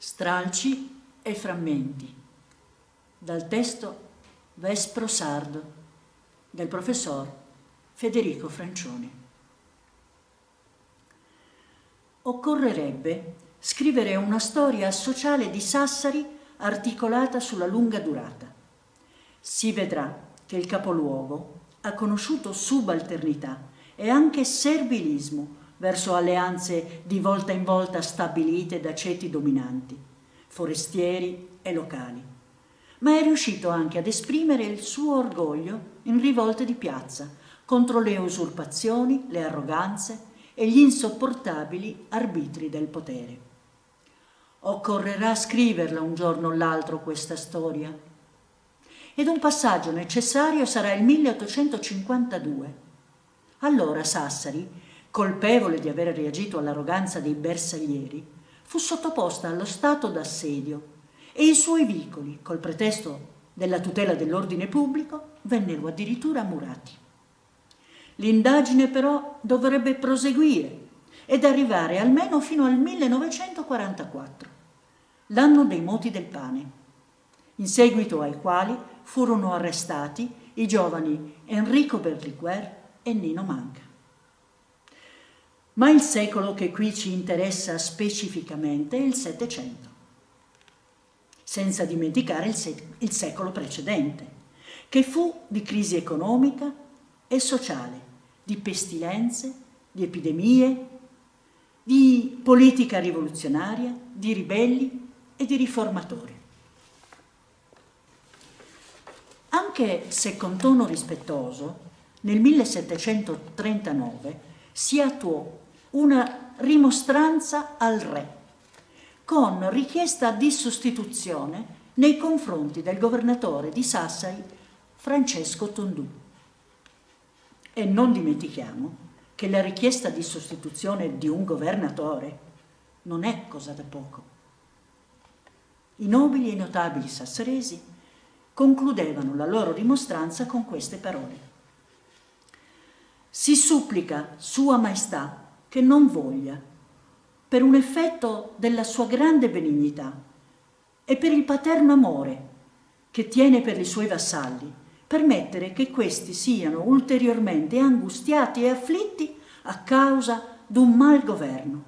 Stralci e frammenti. Dal testo Vespro Sardo del professor Federico Francioni. Occorrerebbe scrivere una storia sociale di Sassari articolata sulla lunga durata. Si vedrà che il capoluogo ha conosciuto subalternità e anche servilismo verso alleanze di volta in volta stabilite da ceti dominanti, forestieri e locali, ma è riuscito anche ad esprimere il suo orgoglio in rivolte di piazza contro le usurpazioni, le arroganze e gli insopportabili arbitri del potere. Occorrerà scriverla un giorno o l'altro questa storia. Ed un passaggio necessario sarà il 1852. Allora Sassari, colpevole di aver reagito all'arroganza dei bersaglieri, fu sottoposta allo stato d'assedio e i suoi vicoli, col pretesto della tutela dell'ordine pubblico, vennero addirittura murati. L'indagine però dovrebbe proseguire ed arrivare almeno fino al 1944, l'anno dei moti del pane, in seguito ai quali furono arrestati i giovani Enrico Berlinguer e Nino Manca. Ma il secolo che qui ci interessa specificamente è il Settecento, senza dimenticare il secolo precedente, che fu di crisi economica e sociale, di pestilenze, di epidemie, di politica rivoluzionaria, di ribelli e di riformatori. Anche se con tono rispettoso, nel 1739 si attuò una rimostranza al re, con richiesta di sostituzione nei confronti del governatore di Sassari, Francesco Tondù. E non dimentichiamo che la richiesta di sostituzione di un governatore non è cosa da poco. I nobili e i notabili sassaresi concludevano la loro rimostranza con queste parole: si supplica Sua Maestà che non voglia, per un effetto della sua grande benignità e per il paterno amore che tiene per i suoi vassalli, permettere che questi siano ulteriormente angustiati e afflitti a causa d'un mal governo,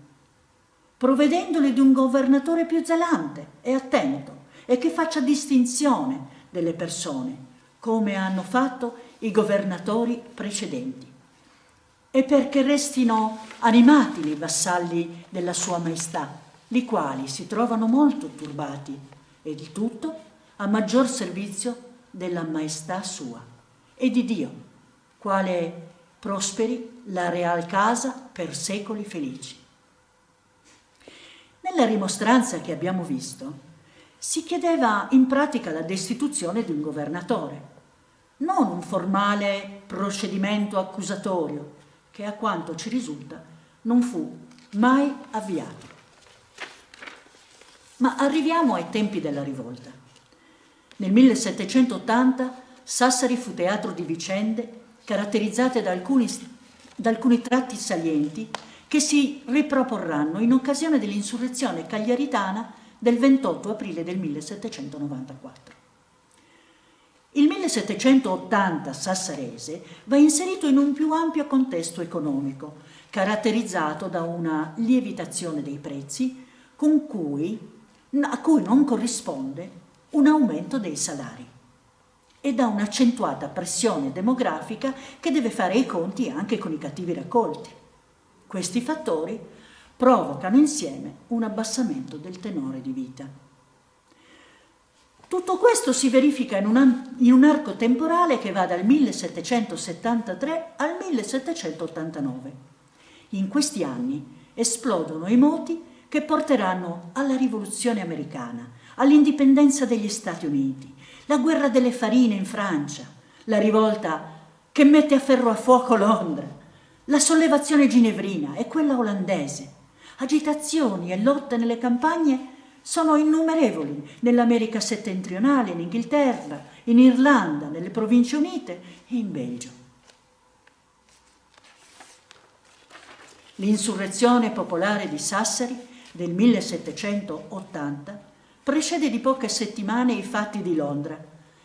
provvedendoli di un governatore più zelante e attento e che faccia distinzione delle persone, come hanno fatto i governatori precedenti, e perché restino animati i vassalli della Sua Maestà, i quali si trovano molto turbati, e di tutto a maggior servizio della Maestà Sua e di Dio, quale prosperi la real casa per secoli felici. Nella rimostranza che abbiamo visto, si chiedeva in pratica la destituzione di un governatore, non un formale procedimento accusatorio che, a quanto ci risulta, non fu mai avviato. Ma arriviamo ai tempi della rivolta. Nel 1780 Sassari fu teatro di vicende caratterizzate da alcuni tratti salienti che si riproporranno in occasione dell'insurrezione cagliaritana del 28 aprile del 1794. Il 1780 sassarese va inserito in un più ampio contesto economico, caratterizzato da una lievitazione dei prezzi a cui non corrisponde un aumento dei salari, e da un'accentuata pressione demografica che deve fare i conti anche con i cattivi raccolti. Questi fattori provocano insieme un abbassamento del tenore di vita. Tutto questo si verifica in un arco temporale che va dal 1773 al 1789. In questi anni esplodono i moti che porteranno alla rivoluzione americana, all'indipendenza degli Stati Uniti, la guerra delle farine in Francia, la rivolta che mette a ferro a fuoco Londra, la sollevazione ginevrina e quella olandese, agitazioni e lotte nelle campagne sono innumerevoli nell'America settentrionale, in Inghilterra, in Irlanda, nelle Province Unite e in Belgio. L'insurrezione popolare di Sassari del 1780 precede di poche settimane i fatti di Londra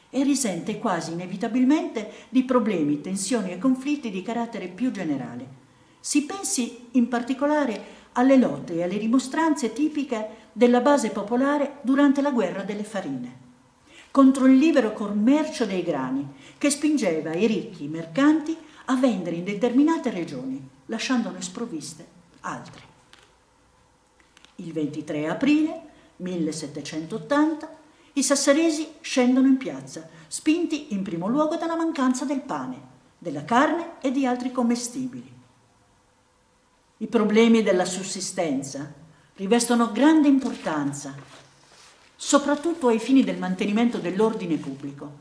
e risente quasi inevitabilmente di problemi, tensioni e conflitti di carattere più generale. Si pensi in particolare alle lotte e alle rimostranze tipiche della base popolare durante la guerra delle farine, contro il libero commercio dei grani che spingeva i ricchi mercanti a vendere in determinate regioni, lasciandone sprovviste altre. Il 23 aprile 1780 i sassaresi scendono in piazza, spinti in primo luogo dalla mancanza del pane, della carne e di altri commestibili. I problemi della sussistenza rivestono grande importanza, soprattutto ai fini del mantenimento dell'ordine pubblico.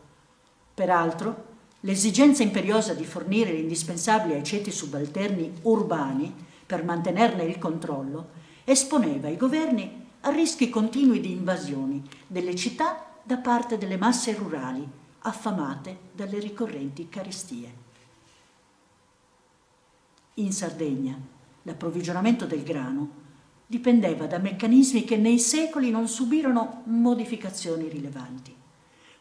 Peraltro, l'esigenza imperiosa di fornire l'indispensabile ai ceti subalterni urbani per mantenerne il controllo esponeva i governi a rischi continui di invasioni delle città da parte delle masse rurali affamate dalle ricorrenti carestie. In Sardegna l'approvvigionamento del grano dipendeva da meccanismi che nei secoli non subirono modificazioni rilevanti.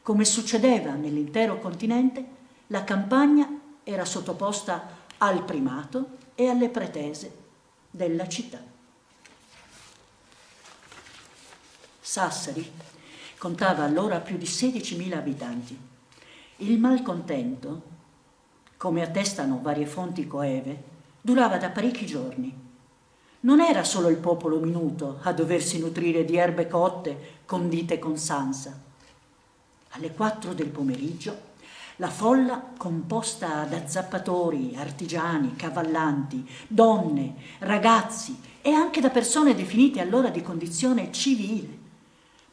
Come succedeva nell'intero continente, la campagna era sottoposta al primato e alle pretese della città. Sassari contava allora più di 16.000 abitanti. Il malcontento, come attestano varie fonti coeve, durava da parecchi giorni. Non era solo il popolo minuto a doversi nutrire di erbe cotte condite con sansa. Alle 4 del pomeriggio la folla, composta da zappatori, artigiani, cavallanti, donne, ragazzi e anche da persone definite allora di condizione civile,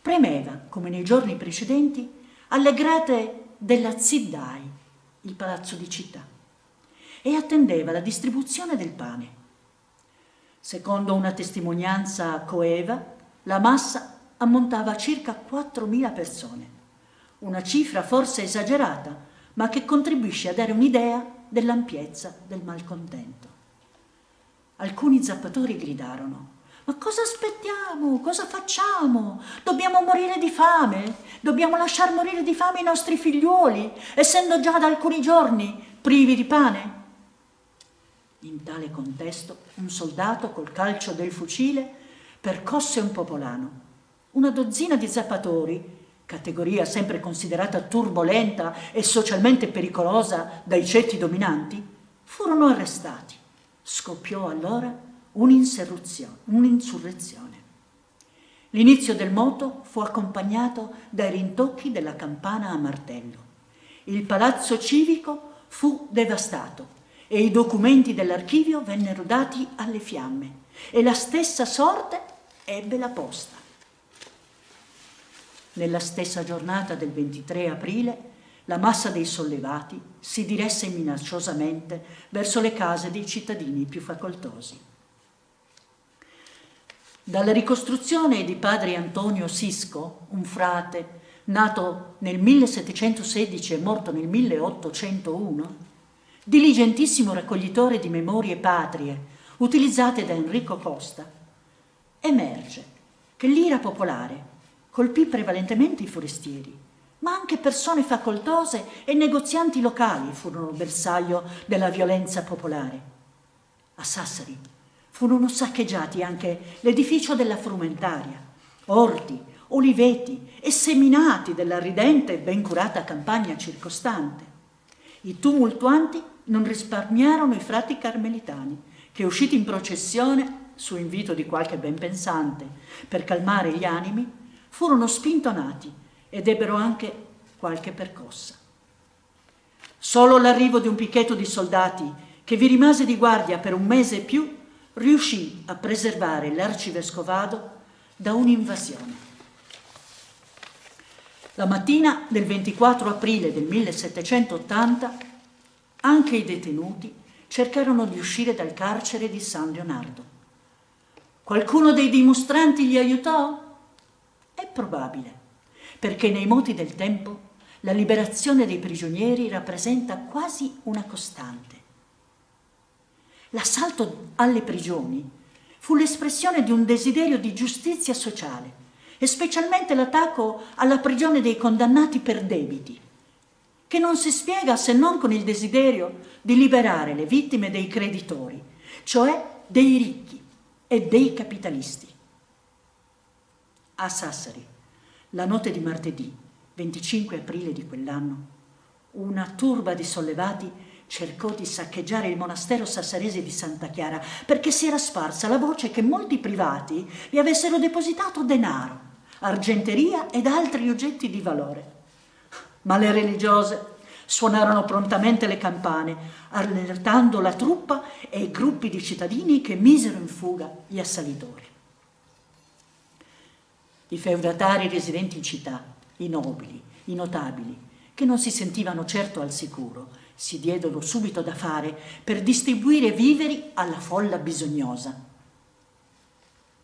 premeva, come nei giorni precedenti, alle grate della Ziddai, il palazzo di città, e attendeva la distribuzione del pane. Secondo una testimonianza coeva, la massa ammontava a circa 4.000 persone, una cifra forse esagerata, ma che contribuisce a dare un'idea dell'ampiezza del malcontento. Alcuni zappatori gridarono: «Ma cosa aspettiamo? Cosa facciamo? Dobbiamo morire di fame? Dobbiamo lasciar morire di fame i nostri figliuoli, essendo già da alcuni giorni privi di pane?» In tale contesto, un soldato col calcio del fucile percosse un popolano. Una dozzina di zappatori, categoria sempre considerata turbolenta e socialmente pericolosa dai ceti dominanti, furono arrestati. Scoppiò allora un'insurrezione. L'inizio del moto fu accompagnato dai rintocchi della campana a martello. Il palazzo civico fu devastato e i documenti dell'archivio vennero dati alle fiamme e la stessa sorte ebbe la posta. Nella stessa giornata del 23 aprile la massa dei sollevati si diresse minacciosamente verso le case dei cittadini più facoltosi. Dalla ricostruzione di padre Antonio Sisco, un frate nato nel 1716 e morto nel 1801, diligentissimo raccoglitore di memorie patrie utilizzate da Enrico Costa, emerge che l'ira popolare colpì prevalentemente i forestieri, ma anche persone facoltose e negozianti locali furono bersaglio della violenza popolare. A Sassari furono saccheggiati anche l'edificio della frumentaria, orti, oliveti e seminati della ridente e ben curata campagna circostante. I tumultuanti non risparmiarono i frati carmelitani, che usciti in processione, su invito di qualche ben pensante, per calmare gli animi, furono spintonati ed ebbero anche qualche percossa. Solo l'arrivo di un picchetto di soldati, che vi rimase di guardia per un mese e più, riuscì a preservare l'arcivescovado da un'invasione. La mattina del 24 aprile del 1780 anche i detenuti cercarono di uscire dal carcere di San Leonardo. Qualcuno dei dimostranti li aiutò? È probabile, perché nei moti del tempo la liberazione dei prigionieri rappresenta quasi una costante. L'assalto alle prigioni fu l'espressione di un desiderio di giustizia sociale, e specialmente l'attacco alla prigione dei condannati per debiti, che non si spiega se non con il desiderio di liberare le vittime dei creditori, cioè dei ricchi e dei capitalisti. A Sassari, la notte di martedì, 25 aprile di quell'anno, una turba di sollevati cercò di saccheggiare il monastero sassarese di Santa Chiara perché si era sparsa la voce che molti privati vi avessero depositato denaro, argenteria ed altri oggetti di valore. Ma le religiose suonarono prontamente le campane, allertando la truppa e i gruppi di cittadini che misero in fuga gli assalitori. I feudatari residenti in città, i nobili, i notabili, che non si sentivano certo al sicuro, si diedero subito da fare per distribuire viveri alla folla bisognosa.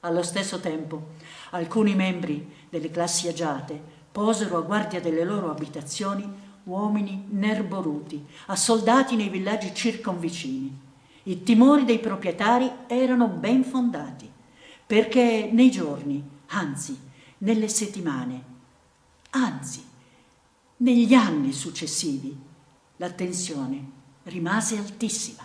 Allo stesso tempo, alcuni membri delle classi agiate posero a guardia delle loro abitazioni uomini nerboruti, assoldati nei villaggi circonvicini. I timori dei proprietari erano ben fondati, perché nei giorni, anzi nelle settimane, anzi negli anni successivi, la tensione rimase altissima.